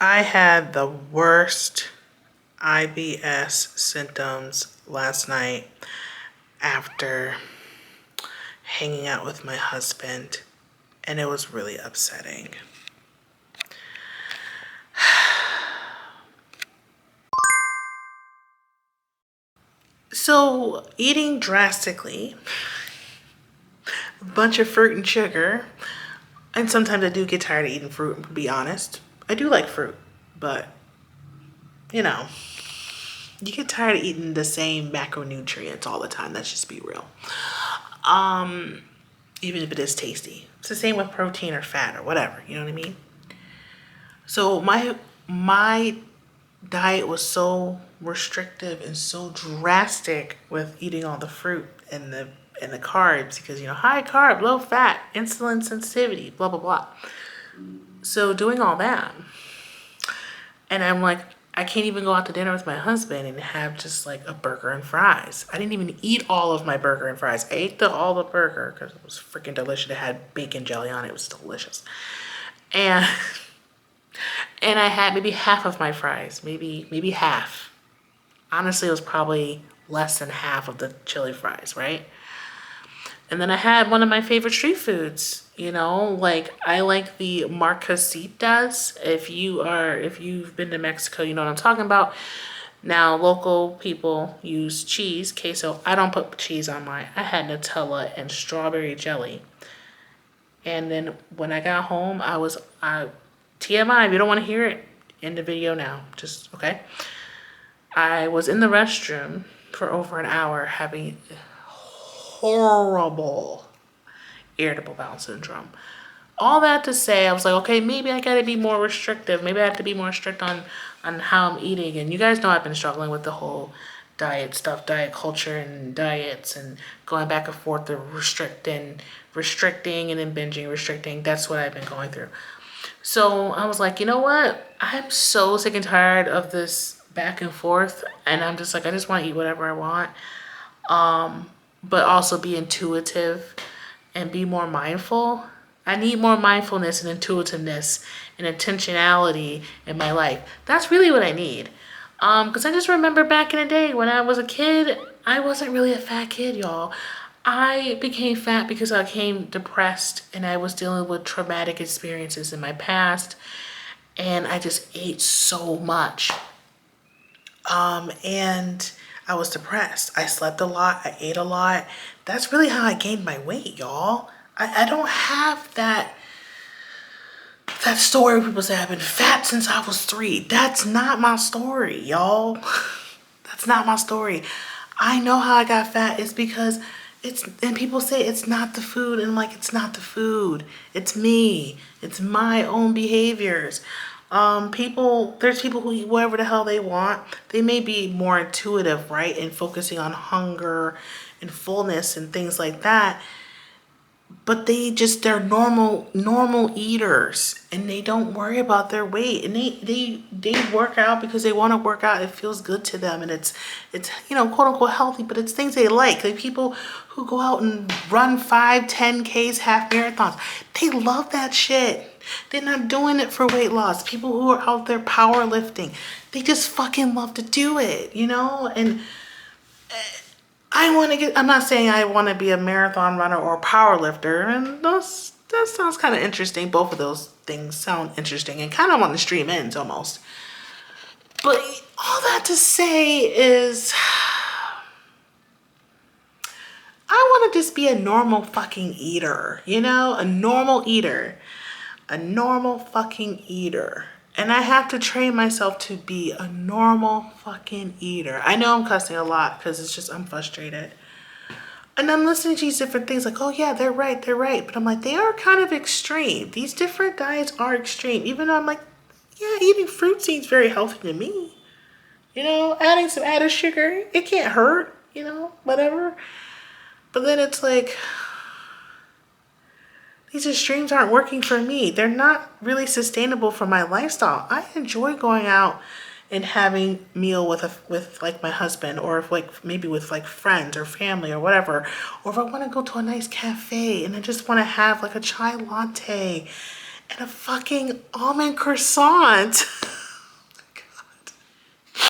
I had the worst IBS symptoms last night after hanging out with my husband, and it was really upsetting. So, eating drastically, a bunch of fruit and sugar, and sometimes I do get tired of eating fruit, to be honest. I do like fruit, but you know, you get tired of eating the same macronutrients all the time. Let's just be real. Even if it is tasty. It's the same with protein or fat or whatever, you know what I mean? So my diet was so restrictive and so drastic with eating all the fruit and the carbs because high carb, low fat, insulin sensitivity, blah blah blah. So doing all that, and I'm like, I can't even go out to dinner with my husband and have just like a burger and fries. I didn't even eat all of my burger and fries. I ate all the burger because it was freaking delicious. It had bacon jelly on it. It was delicious. And and I had maybe half of my fries, maybe half. Honestly, it was probably less than half of the chili fries, right? And then I had one of my favorite street foods, like I like the marcasitas. If you've been to Mexico, you know what I'm talking about. Now, local people use cheese, queso. I don't put cheese on mine. I had Nutella and strawberry jelly. And then when I got home, TMI, if you don't want to hear it, in the video now, just, okay? I was in the restroom for over an hour having horrible irritable bowel syndrome. All that to say, I was like, okay, maybe I gotta be more restrictive. Maybe I have to be more strict on how I'm eating. And you guys know I've been struggling with the whole diet stuff, diet culture and diets and going back and forth to restricting and then binging, restricting. That's what I've been going through. So I was like, you know what? I'm so sick and tired of this back and forth. And I'm just like, I just want to eat whatever I want. But also be intuitive and be more mindful. I need more mindfulness and intuitiveness and intentionality in my life. That's really what I need. Because I just remember back in the day when I was a kid, I wasn't really a fat kid, y'all. I became fat because I became depressed and I was dealing with traumatic experiences in my past. And I just ate so much. And I was depressed. I slept a lot. I ate a lot. That's really how I gained my weight, y'all. I don't have that story where people say I've been fat since I was 3. That's not my story, y'all. That's not my story. I know how I got fat. It's because and people say it's not the food, and I'm like, it's not the food. It's me. It's my own behaviors. There's people who eat whatever the hell they want. They may be more intuitive, right? And focusing on hunger and fullness and things like that. But they're normal eaters and they don't worry about their weight, and they work out because they want to work out. It feels good to them, and it's quote unquote healthy, but it's things they like people who go out and run 5, 10Ks, half marathons. They love that shit. They're not doing it for weight loss. People who are out there powerlifting, they just fucking love to do it, and I'm not saying I want to be a marathon runner or a power lifter, and that sounds kind of interesting. Both of those things sound interesting and kind of on the extreme ends almost. But all that to say is, I want to just be a normal fucking eater, a normal eater, a normal fucking eater. And I have to train myself to be a normal fucking eater. I know I'm cussing a lot because it's just I'm frustrated. And I'm listening to these different things like, oh yeah, they're right. But I'm like, they are kind of extreme. These different diets are extreme. Even though I'm like, yeah, eating fruit seems very healthy to me. Adding some added sugar, it can't hurt, whatever. But then it's like, these extremes aren't working for me. They're not really sustainable for my lifestyle. I enjoy going out and having meal with like my husband, or if maybe with like friends or family or whatever. Or if I want to go to a nice cafe and I just want to have like a chai latte and a fucking almond croissant.